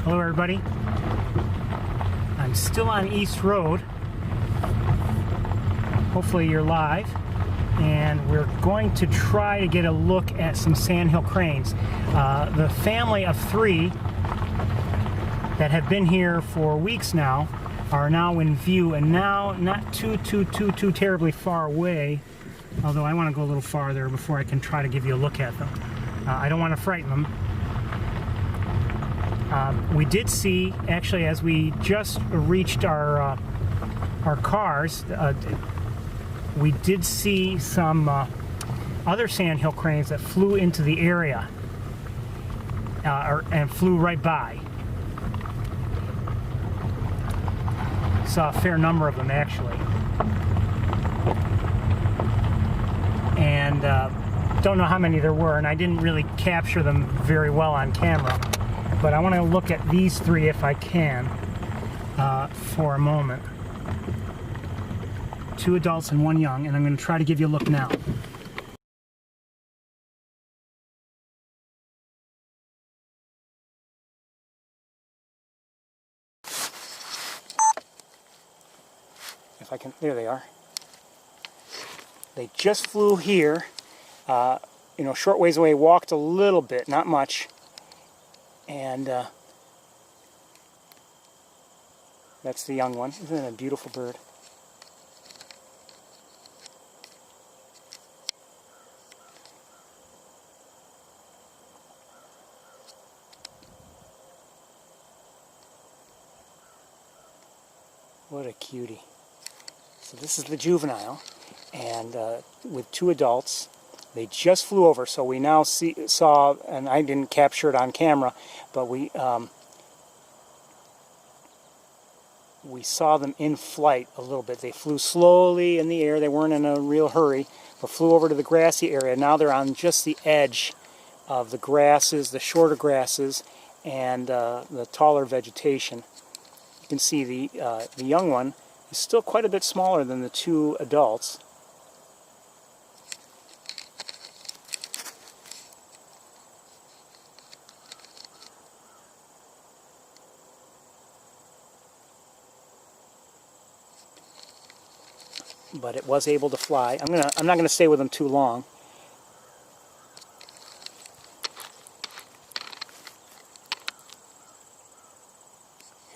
Hello everybody. I'm still on East Road. Hopefully you're live. And we're going to try to get a look at some sandhill cranes. The family of 3 that have been here for weeks now are now in view, and now not too terribly far away, although I want to go a little farther before I can try to give you a look at them. I don't want to frighten them. We did see, actually, as we just reached our cars, we did see some other sandhill cranes that flew into the area and flew right by. Saw a fair number of them, actually. And don't know how many there were, and I didn't really capture them very well on camera. But I want to look at these 3 if I can for a moment. 2 adults and 1 young, and I'm going to try to give you a look now. If I can, there they are. They just flew here, short ways away, walked a little bit, not much. And that's the young one. Isn't it a beautiful bird? What a cutie. So this is the juvenile, and with 2 adults. They just flew over, so we now saw, and I didn't capture it on camera, but we saw them in flight a little bit. They flew slowly in the air. They weren't in a real hurry, but flew over to the grassy area. Now they're on just the edge of the grasses, the shorter grasses, and the taller vegetation. You can see the young one is still quite a bit smaller than the 2 adults. But it was able to fly. I'm not gonna stay with them too long.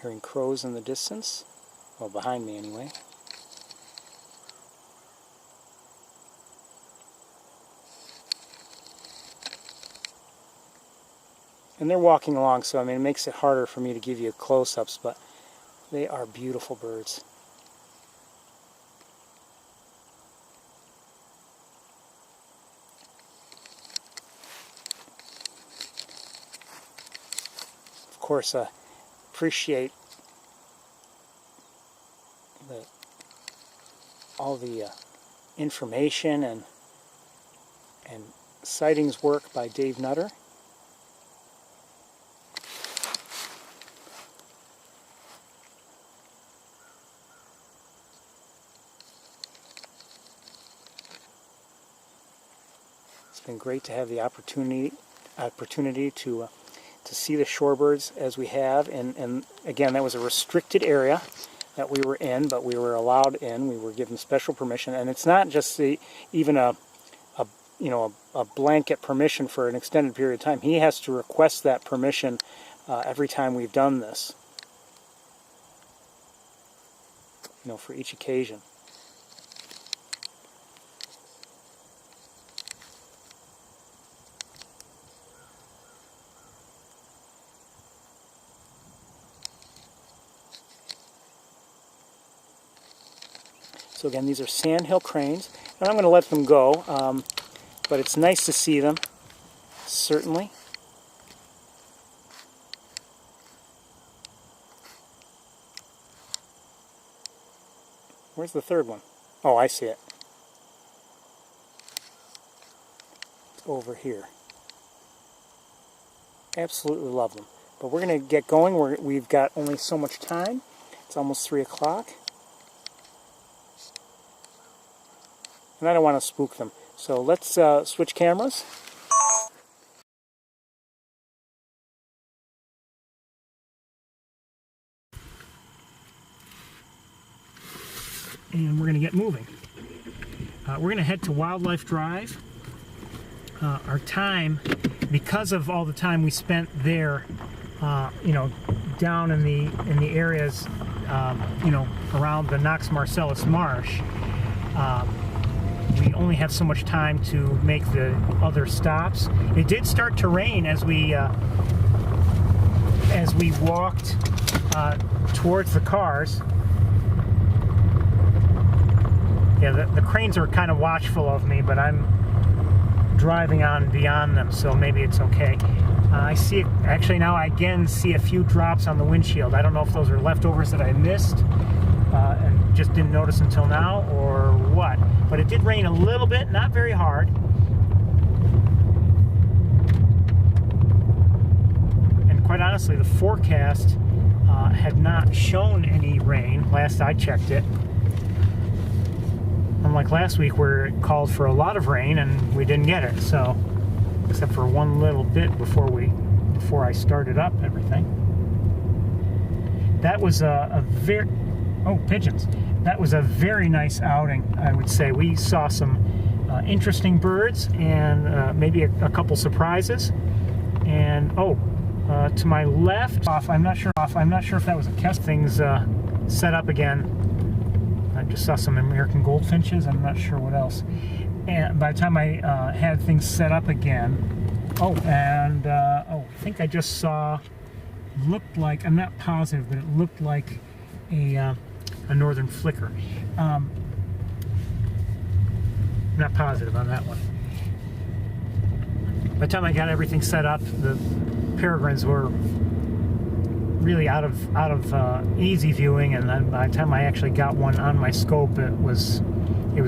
Hearing crows in the distance, well, behind me anyway. And they're walking along, so I mean it makes it harder for me to give you close-ups, but they are beautiful birds. Of course, appreciate all the information and sightings work by Dave Nutter. It's been great to have the opportunity to see the shorebirds as we have, and again, that was a restricted area that we were in, but we were allowed in. We were given special permission, and it's not just even a blanket permission for an extended period of time. He has to request that permission every time we've done this, for each occasion. So again, these are sandhill cranes, and I'm going to let them go, but it's nice to see them, certainly. Where's the 3rd one? Oh, I see it. It's over here. Absolutely love them. But we're going to get going. We've got only so much time. It's almost 3 o'clock. And I don't want to spook them. So let's switch cameras. and we're going to get moving. We're going to head to Wildlife Drive. Our time, because of all the time we spent there, you know, down in the areas, you know, around the Knox Marcellus Marsh, we only have so much time to make the other stops. It did start to rain as we walked towards the cars. Yeah, the cranes are kind of watchful of me, but I'm driving on beyond them, so maybe it's okay. I see, actually now I again see a few drops on the windshield. I don't know if those are leftovers that I missed and just didn't notice until now or what. But it did rain a little bit, not very hard. And quite honestly, the forecast had not shown any rain last I checked it. Unlike last week where it called for a lot of rain and we didn't get it, so except for one little bit before I started up everything. That was a very pigeons. That was a very nice outing, I would say. We saw some interesting birds and maybe a couple surprises. And to my left, I'm not sure if that was a Kess. Things set up again. I just saw some American goldfinches. I'm not sure what else. And by the time I had things set up again, I think I just saw, looked like, I'm not positive, but it looked like a northern flicker. Not positive on that one. By the time I got everything set up, the peregrines were really out of easy viewing, and then by the time I actually got one on my scope, it was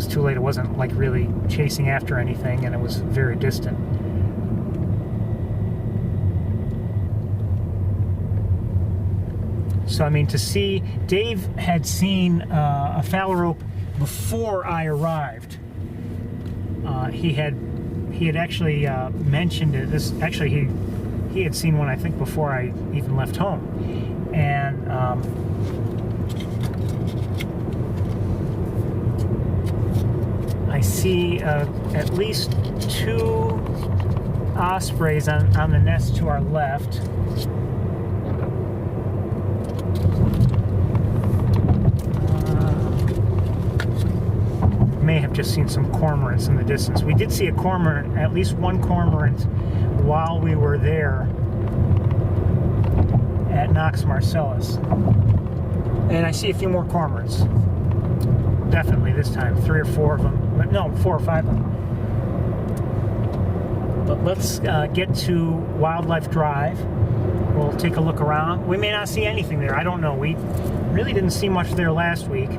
too late. It wasn't like really chasing after anything, and it was very distant. So I mean, to see, Dave had seen a phalarope before I arrived. He had actually mentioned it. He had seen one, I think, before I even left home. And I see at least 2 ospreys on the nest to our left. May have just seen some cormorants in the distance. We did see a cormorant, at least one cormorant, while we were there at Knox Marcellus. And I see a few more cormorants. Definitely this time, 3 or 4 of them. But no, 4 or 5 of them. But let's get to Wildlife Drive. We'll take a look around. We may not see anything there. I don't know. We really didn't see much there last week.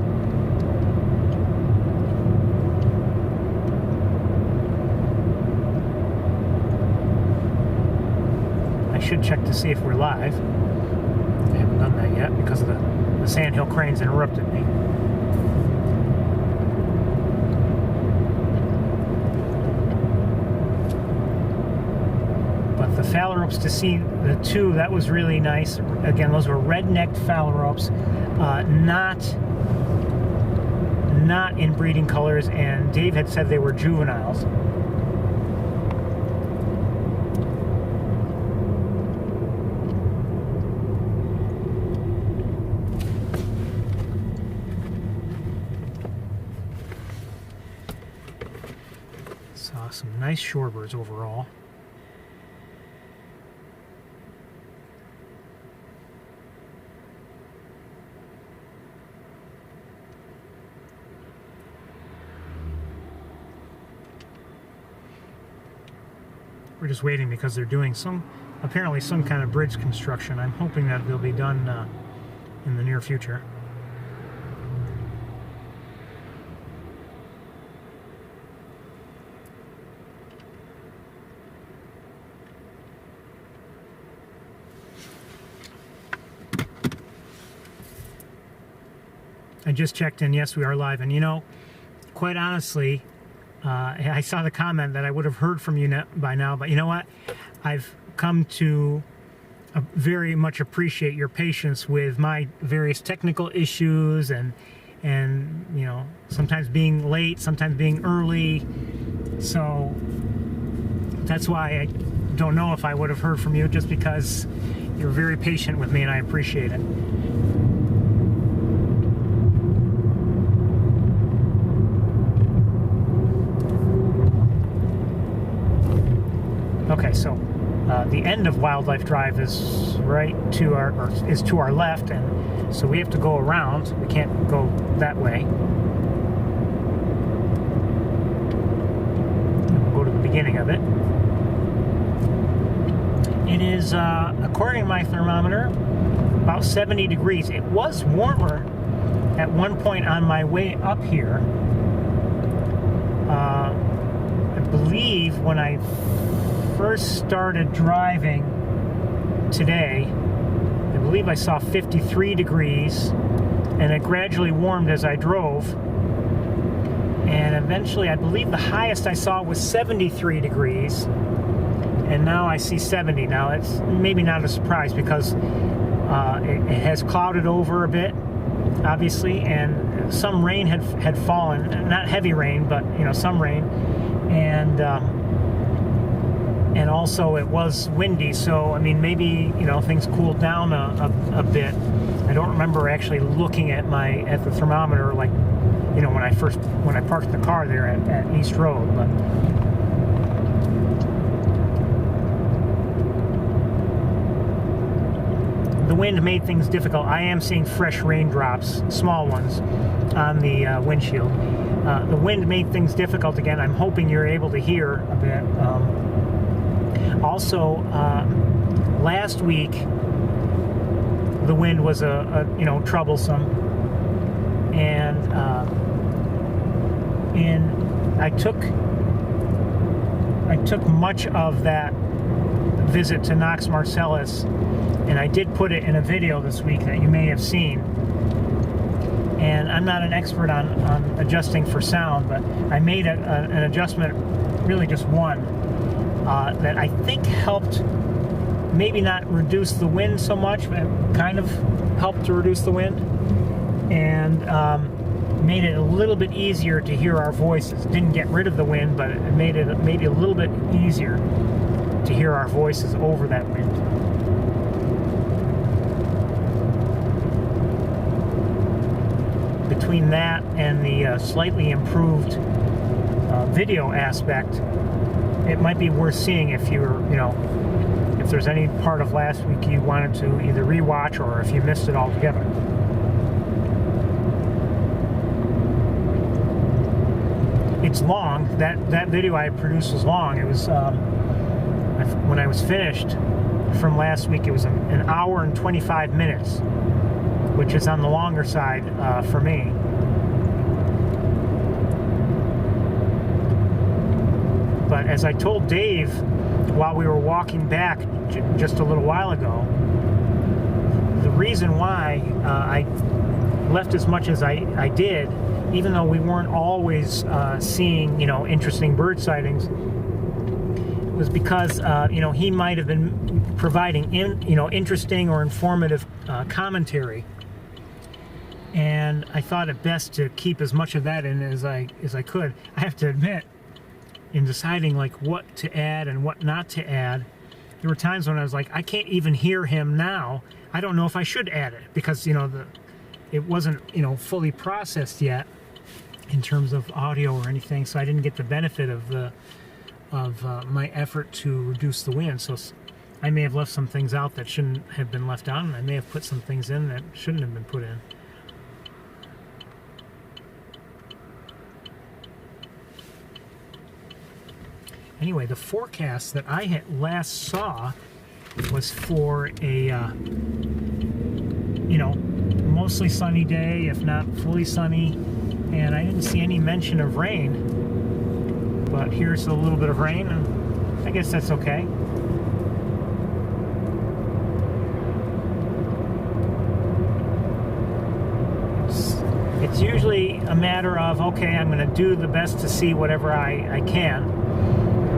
I should check to see if we're live. I haven't done that yet because of the sandhill cranes interrupted me. But the phalaropes, to see the 2, that was really nice. Again, those were red-necked phalaropes, not in breeding colors, and Dave had said they were juveniles. Saw some nice shorebirds overall. We're just waiting because they're doing apparently some kind of bridge construction. I'm hoping that they'll be done in the near future. I just checked in. Yes, we are live. And you know, quite honestly, I saw the comment that I would have heard from you by now, but you know what? I've come to very much appreciate your patience with my various technical issues and and you know, sometimes being late, sometimes being early. So that's why I don't know if I would have heard from you, just because you're very patient with me, and I appreciate it. Okay, so the end of Wildlife Drive is right to our, or is to our left, and so we have to go around. We can't go that way. We'll go to the beginning of it. It is, according to my thermometer, about 70 degrees. It was warmer at one point on my way up here. I believe when I first started driving today, I believe I saw 53 degrees, and it gradually warmed as I drove, and eventually I believe the highest I saw was 73 degrees, and now I see 70. Now it's maybe not a surprise, because it has clouded over a bit, obviously, and some rain had fallen, not heavy rain, but you know, some rain, and also it was windy, so I mean, maybe, you know, things cooled down a bit. I don't remember actually looking at the thermometer, like, you know, when I parked the car there at East Road, but the wind made things difficult. I am seeing fresh raindrops, small ones, on the windshield. The wind made things difficult again. I'm hoping you're able to hear a bit. Also, last week the wind was you know, troublesome, and I took much of that visit to Knox Marcellus, and I did put it in a video this week that you may have seen. And I'm not an expert on adjusting for sound, but I made an adjustment, really just one, that I think helped maybe not reduce the wind so much, but kind of helped to reduce the wind, and made it a little bit easier to hear our voices. Didn't get rid of the wind, but it made it maybe a little bit easier to hear our voices over that wind. Between that and the slightly improved video aspect, it might be worth seeing if you're, you know, if there's any part of last week you wanted to either rewatch, or if you missed it altogether. It's long. That video I produced was long. It was when I was finished from last week, it was an hour and 25 minutes, which is on the longer side for me. But as I told Dave while we were walking back just a little while ago, the reason why I left as much as I did, even though we weren't always seeing, you know, interesting bird sightings, was because you know, he might have been providing interesting or informative commentary, and I thought it best to keep as much of that in as I could. I have to admit, in deciding like what to add and what not to add, there were times when I was like, I can't even hear him now. I don't know if I should add it, because, you know, it wasn't, you know, fully processed yet in terms of audio or anything, so I didn't get the benefit of my effort to reduce the wind. So I may have left some things out that shouldn't have been left out, and I may have put some things in that shouldn't have been put in. Anyway, the forecast that I had last saw was for a, you know, mostly sunny day, if not fully sunny, and I didn't see any mention of rain. But here's a little bit of rain, and I guess that's okay. It's usually a matter of, okay, I'm going to do the best to see whatever I can.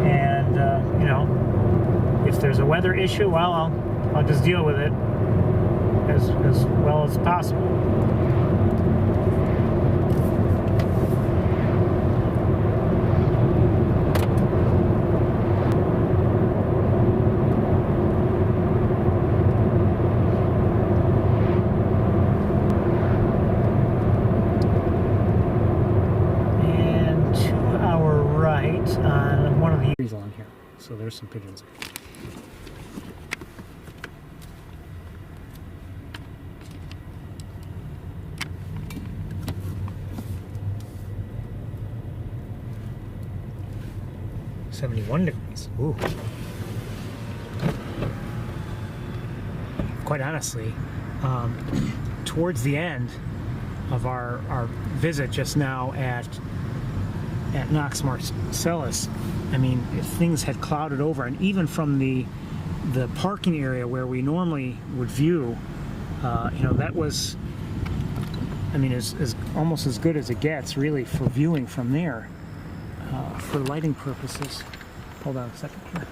And, you know, if there's a weather issue, well, I'll just deal with it as well as possible. right on one of the trees along here. So there's some pigeons. $71 degrees. Ooh. Quite honestly, towards the end of our visit just now at Knox Marcellus, I mean, if things had clouded over, and even from the parking area where we normally would view, you know, that was, I mean, is almost as good as it gets, really, for viewing from there. For lighting purposes. Hold on a second here.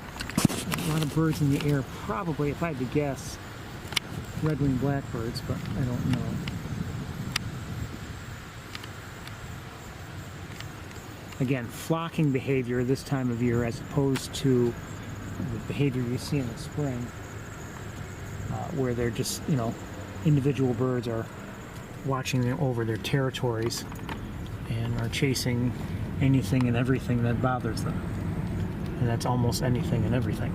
A lot of birds in the air, probably, if I had to guess, red-winged blackbirds, but I don't know. Again, flocking behavior this time of year as opposed to the behavior you see in the spring, where they're just, you know, individual birds are watching over their territories and are chasing anything and everything that bothers them. And that's almost anything and everything.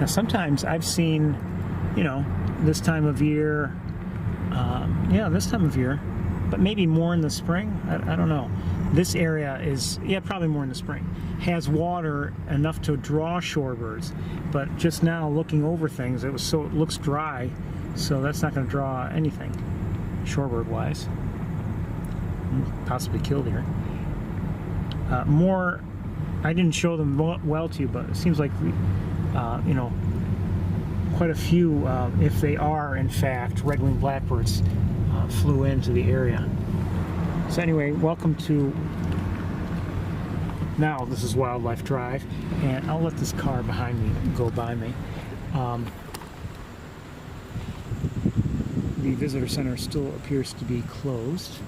Now sometimes I've seen, you know, this time of year, yeah, this time of year, but maybe more in the spring, I don't know. This area is, yeah, probably more in the spring, has water enough to draw shorebirds, but just now looking over things, it looks dry, so that's not going to draw anything, shorebird wise. Possibly killed here. More, I didn't show them well to you, but it seems like, you know, quite a few, if they are in fact red-winged blackbirds, flew into the area. So anyway, welcome to, now this is Wildlife Drive, and I'll let this car behind me go by me. The visitor center still appears to be closed.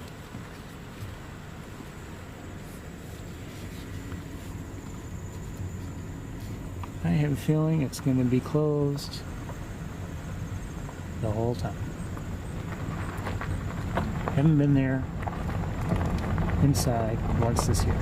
I have a feeling it's going to be closed the whole time. Haven't been there inside once this year.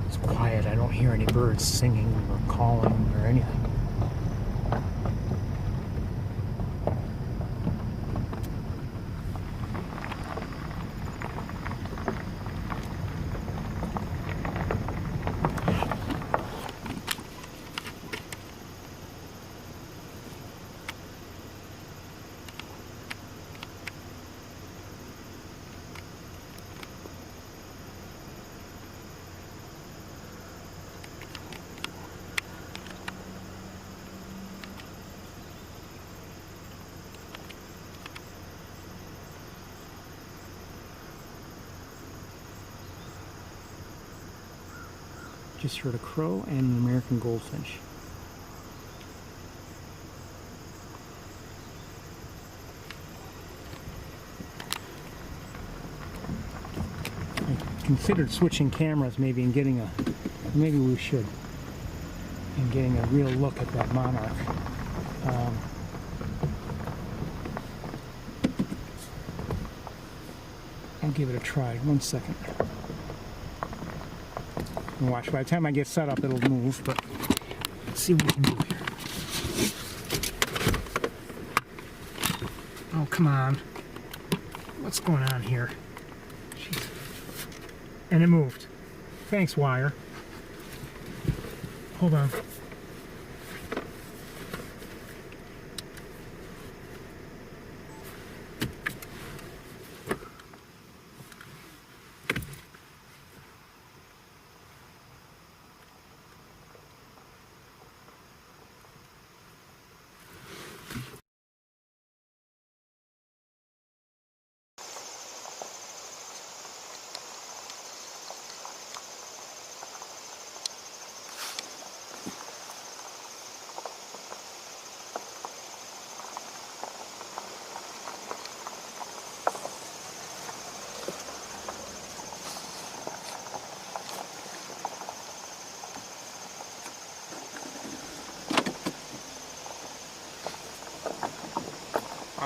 It's quiet. I don't hear any birds singing or calling or anything. Just heard a crow and an American goldfinch. I considered switching cameras maybe and getting a, maybe we should, and getting a real look at that monarch. I'll give it a try. 1 second. And watch, by the time I get set up it'll move, but let's see what we can do here. Oh, come on. What's going on here? Jeez. And it moved. Thanks, wire. Hold on.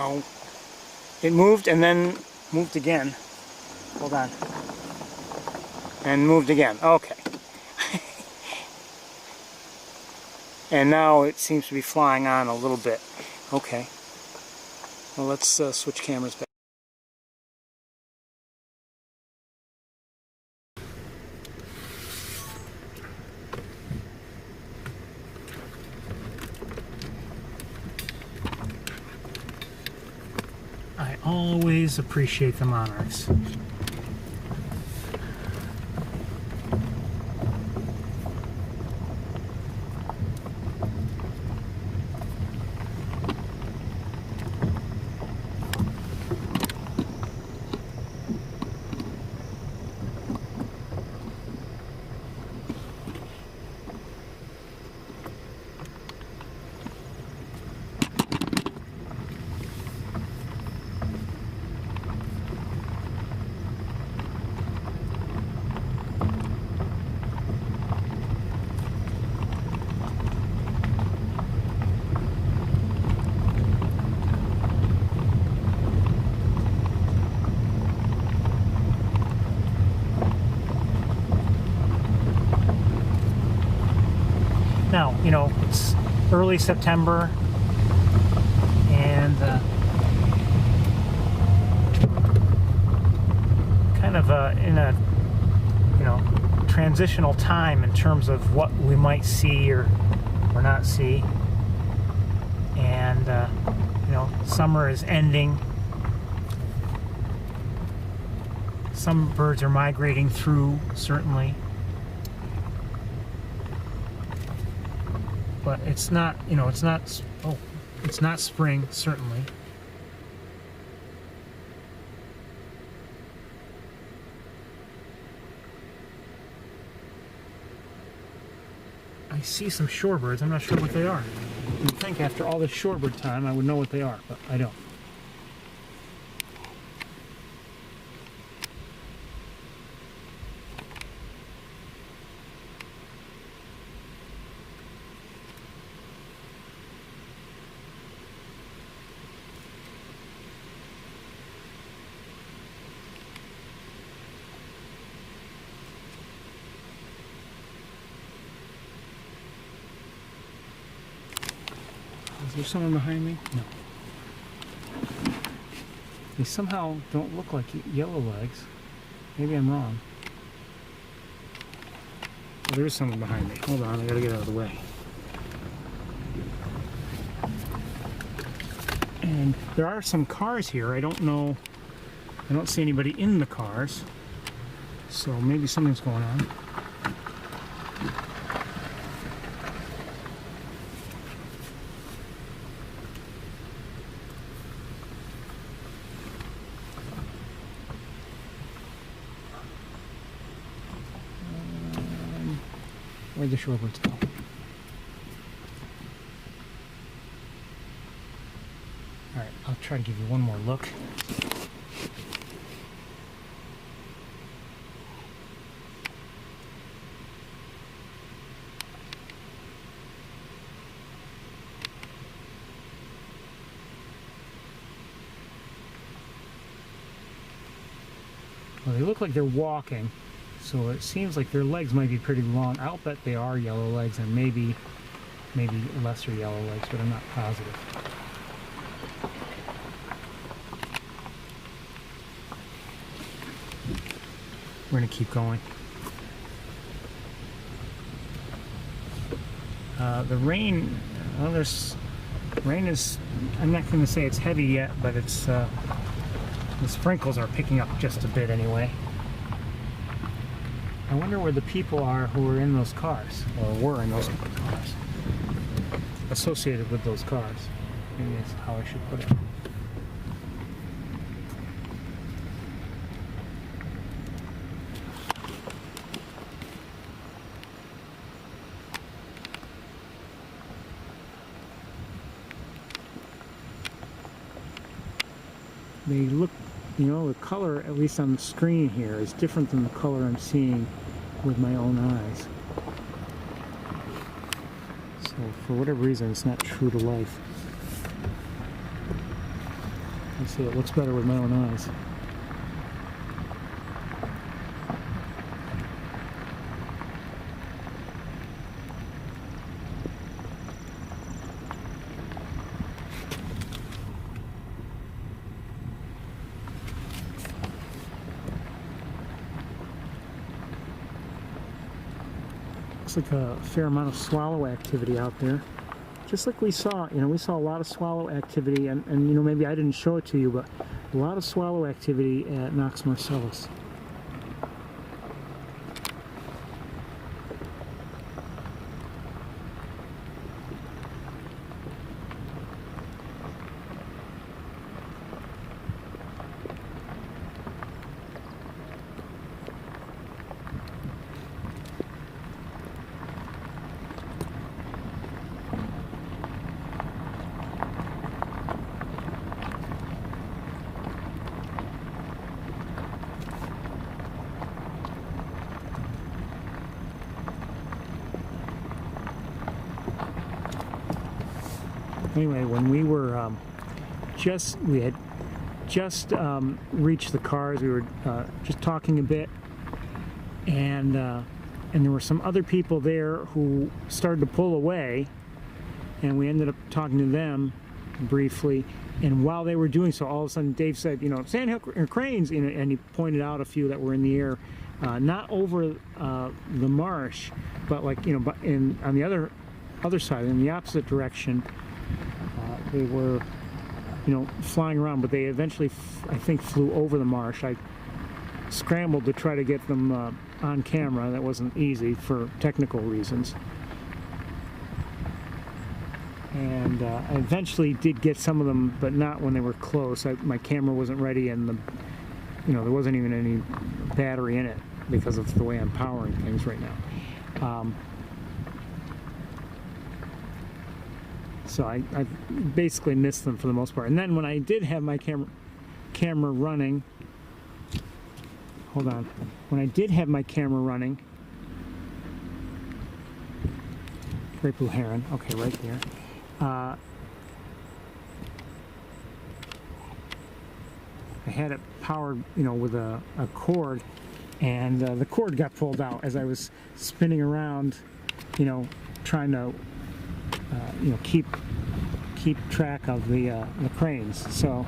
Oh, it moved and then moved again. Hold on. And moved again. Okay. And now it seems to be flying on a little bit. Okay. Well, let's switch cameras back. I always appreciate the monarchs. Now, you know, it's early September, and kind of in a, you know, transitional time in terms of what we might see or not see. And, you know, summer is ending. Some birds are migrating through, certainly. But it's not, you know, it's not spring, certainly. I see some shorebirds. I'm not sure what they are. You'd think after all this shorebird time I would know what they are, but I don't. Is there someone behind me? No. They somehow don't look like yellow legs. Maybe I'm wrong. Oh, there is someone behind me. Hold on, I gotta get out of the way. And there are some cars here. I don't know. I don't see anybody in the cars. So maybe something's going on. Where'd the shorebirds go? Alright, I'll try to give you one more look. Well, they look like they're walking. So it seems like their legs might be pretty long. I'll bet they are yellow legs and maybe lesser yellow legs, but I'm not positive. We're gonna keep going. The rain, well, rain is, I'm not gonna say it's heavy yet, but it's, the sprinkles are picking up just a bit anyway. I wonder where the people are who are in those cars, or were in those cars, associated with those cars. Maybe that's how I should put it. They look, you know, the color, at least on the screen here, is different than the color I'm seeing with my own eyes. So for whatever reason, it's not true to life. See, it looks better with my own eyes. Looks like a fair amount of swallow activity out there. Just like we saw, we saw a lot of swallow activity, and maybe I didn't show it to you, but a lot of swallow activity at Knox Marcellus. Anyway, when we were we had just reached the cars. We were just talking a bit, and there were some other people there who started to pull away, and we ended up talking to them briefly. And while they were doing so, all of a sudden Dave said, sandhill cranes, and he pointed out a few that were in the air, not over the marsh, but like but on the other side, in the opposite direction. They were, flying around, but they eventually, I think, flew over the marsh. I scrambled to try to get them on camera. That wasn't easy for technical reasons. And I eventually did get some of them, but not when they were close. My camera wasn't ready, and there wasn't even any battery in it because of the way I'm powering things right now. So I basically missed them for the most part. And then when I did have my camera running, hold on. When I did have my camera running, great blue heron, okay, right there. I had it powered, with a cord, and the cord got pulled out as I was spinning around, trying to keep track of the cranes. So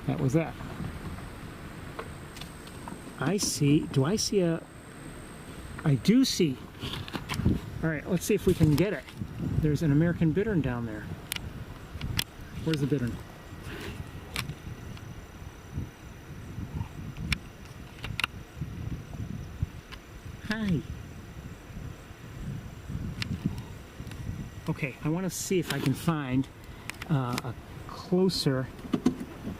that was that. I see. Do I see a? I do see. All right. Let's see if we can get it. There's an American bittern down there. Where's the bittern? Hi. Okay, I want to see if I can find a closer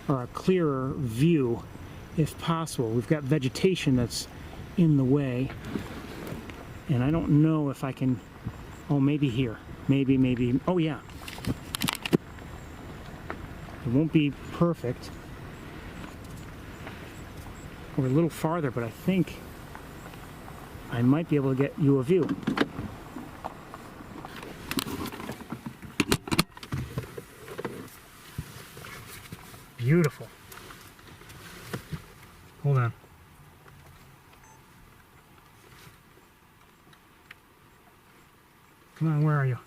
or a clearer view, if possible. We've got vegetation that's in the way, and I don't know if I can. Oh, maybe here. Maybe. Oh, yeah. It won't be perfect. We're a little farther, but I think I might be able to get you a view. Beautiful. Hold on. Come on, where are you?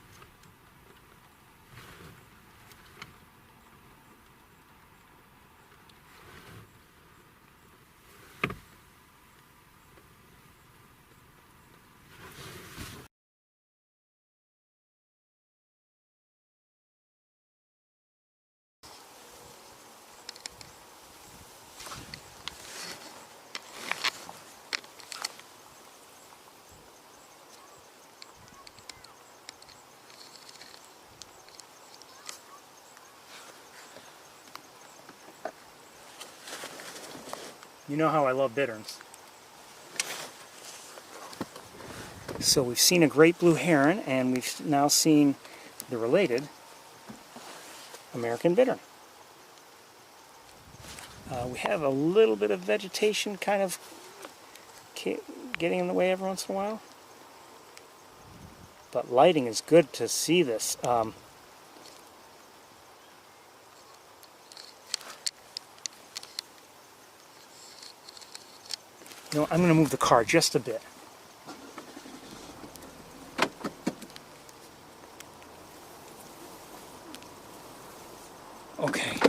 You know how I love bitterns. So we've seen a great blue heron, and we've now seen the related American bittern. We have a little bit of vegetation kind of getting in the way every once in a while. But lighting is good to see this. You know, I'm going to move the car just a bit. Okay.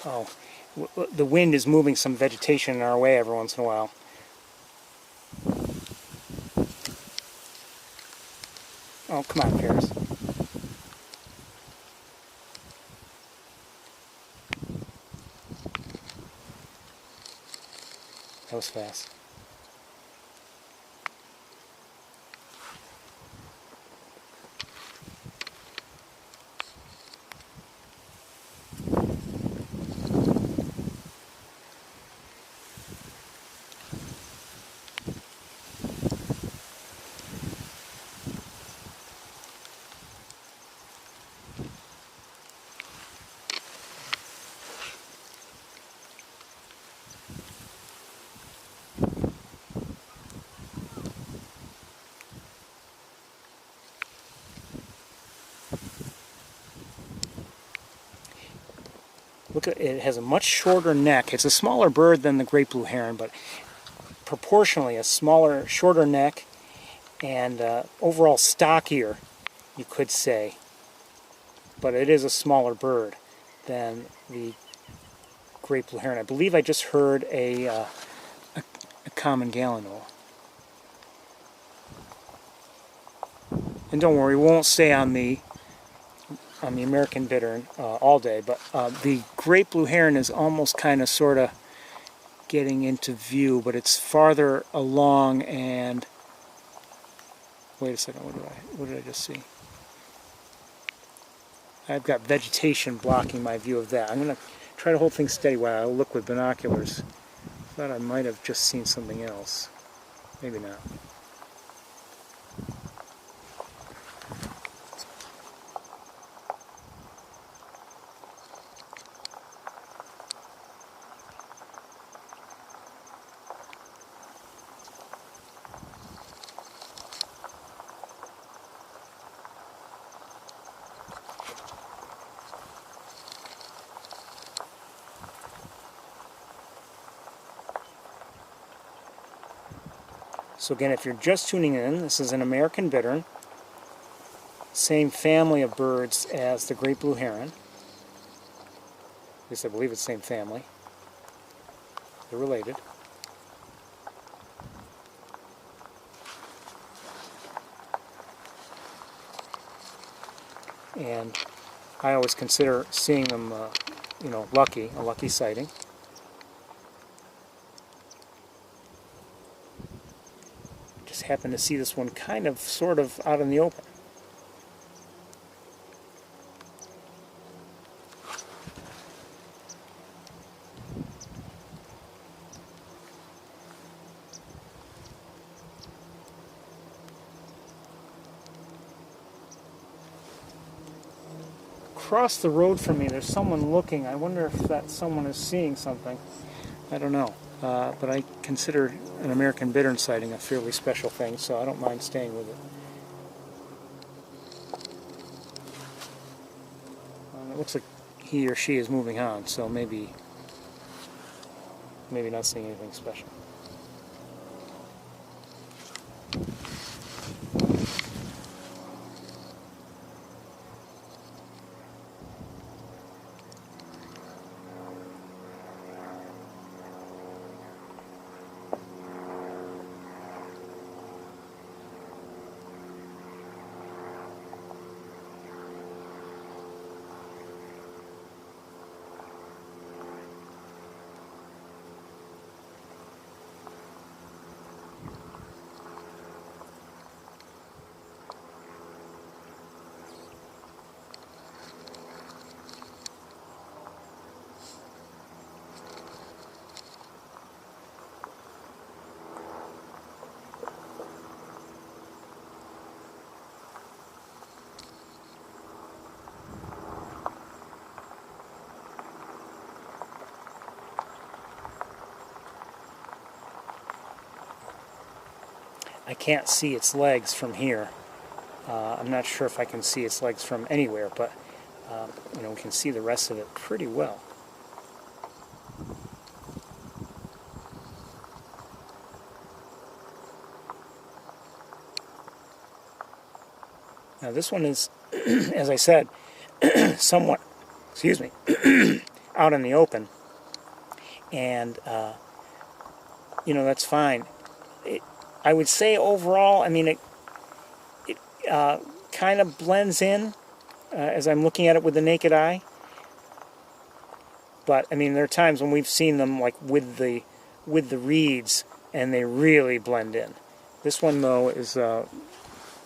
Oh, the wind is moving some vegetation in our way every once in a while. Oh, come on, Ferris. That was fast. Look at it, has a much shorter neck. It's a smaller bird than the great blue heron, but proportionally a smaller, shorter neck, and overall stockier, you could say. But it is a smaller bird than the great blue heron. I believe I just heard a common gallinule. And don't worry, we won't stay on the American bittern all day, but the great blue heron is almost kind of sort of getting into view, but it's farther along. And wait a second, what did I just see? I've got vegetation blocking my view of that. I'm going to try to hold things steady while I look with binoculars. Thought I might have just seen something else. Maybe not. So again, if you're just tuning in, this is an American bittern, same family of birds as the great blue heron. At least I believe it's the same family. They're related. And I always consider seeing them, you know, a lucky sighting. Just happened to see this one kind of, sort of out in the open. Across the road from me, there's someone looking. I wonder if that someone is seeing something. I don't know. But I consider an American bittern sighting a fairly special thing, so I don't mind staying with it. It looks like he or she is moving on, so maybe not seeing anything special. I can't see its legs from here. I'm not sure if I can see its legs from anywhere, but you know, we can see the rest of it pretty well. Now this one is, as I said, somewhat, excuse me, out in the open, and you know, that's fine. I would say overall, I mean, it kind of blends in as I'm looking at it with the naked eye. But I mean, there are times when we've seen them like with the reeds, and they really blend in. This one though is on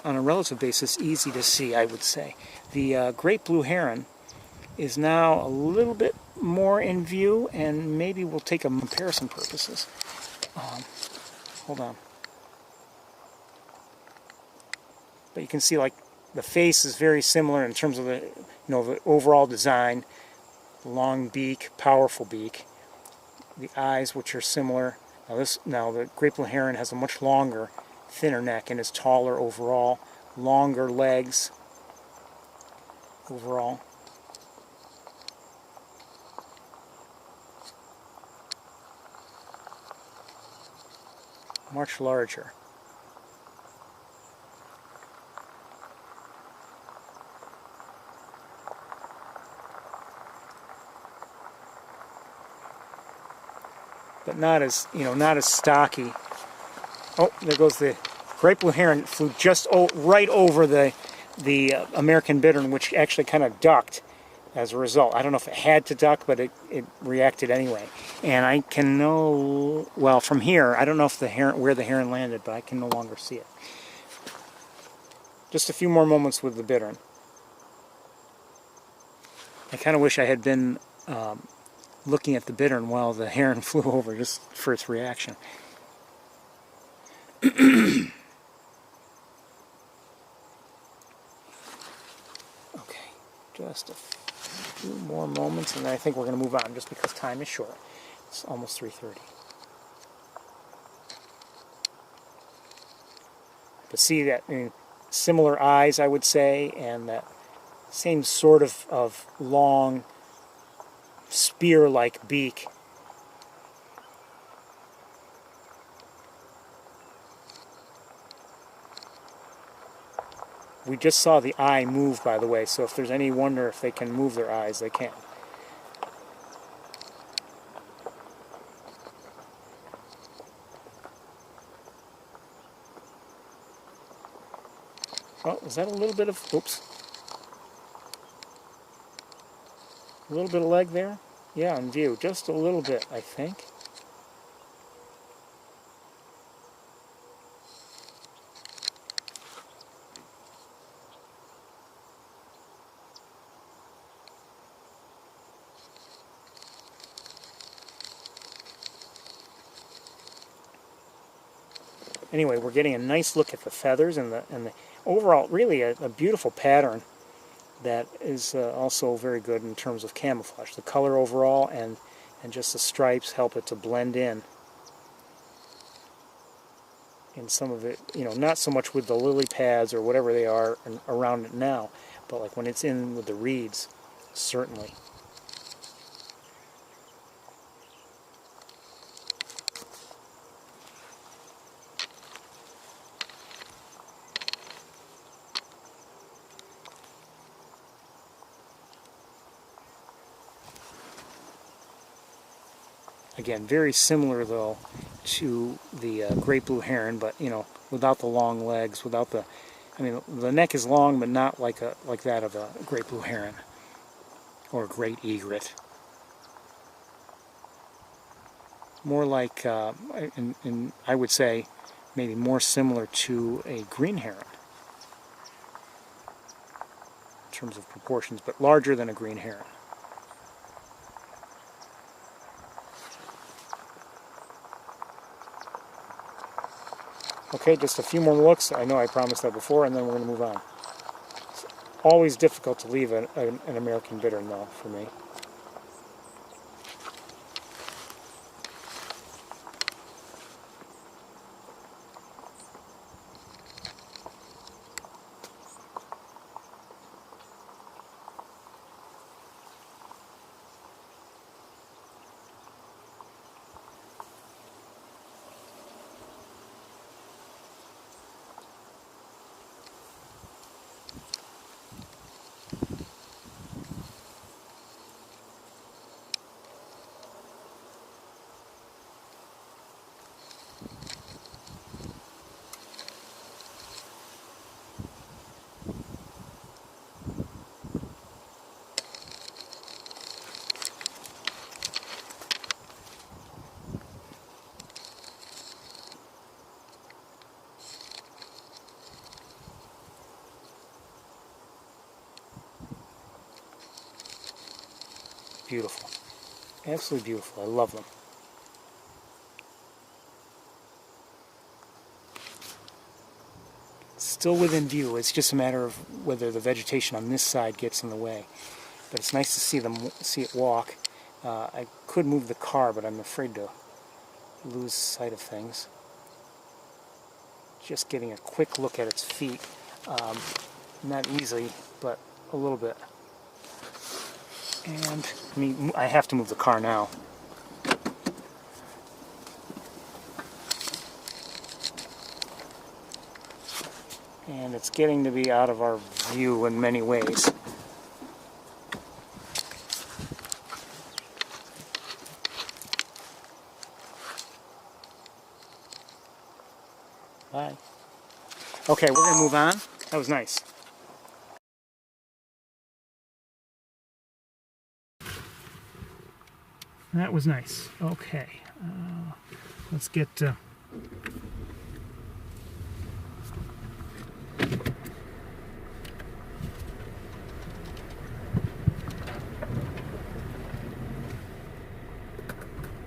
a relative basis easy to see, I would say. The great blue heron is now a little bit more in view, and maybe we'll take a comparison purposes. Hold on. But you can see like the face is very similar in terms of the, you know, the overall design. Long beak, powerful beak. The eyes, which are similar. Now the great blue heron has a much longer, thinner neck and is taller overall. Longer legs overall. Much larger. But not as, you know, not as stocky. Oh, there goes the great blue heron. Flew just right over the American bittern, which actually kind of ducked as a result. I don't know if it had to duck, but it reacted anyway. And I can know, well, from here, I don't know if the heron, where the heron landed, but I can no longer see it. Just a few more moments with the bittern. I kind of wish I had been looking at the bittern while the heron flew over, just for its reaction. Okay, just a few more moments, and then I think we're going to move on, just because time is short. It's almost 3:30. But see that, I mean, similar eyes, I would say, and that same sort of long spear-like beak. We just saw the eye move, by the way, so if there's any wonder if they can move their eyes, they can. Oh, is that a little bit of, oops. A little bit of leg there? Yeah, in view. Just a little bit, I think. Anyway, we're getting a nice look at the feathers and the overall, really a beautiful pattern that is also very good in terms of camouflage. The color overall and just the stripes help it to blend in. And some of it, you know, not so much with the lily pads or whatever they are around it now, but like when it's in with the reeds, certainly. Again, very similar though to the great blue heron, but you know, without the long legs, without the, I mean, the neck is long, but not like that of a great blue heron or a great egret. More like, and I would say, maybe more similar to a green heron in terms of proportions, but larger than a green heron. Okay, just a few more looks. I know I promised that before, and then we're going to move on. It's always difficult to leave an American bittern, though, for me. beautiful. Absolutely beautiful. I love them. Still within view. It's just a matter of whether the vegetation on this side gets in the way. But it's nice to see it walk. I could move the car, but I'm afraid to lose sight of things. Just getting a quick look at its feet. Not easily, but a little bit. And I have to move the car now. And it's getting to be out of our view in many ways. Bye. Okay, we're going to move on. That was nice. That was nice. Okay. Let's get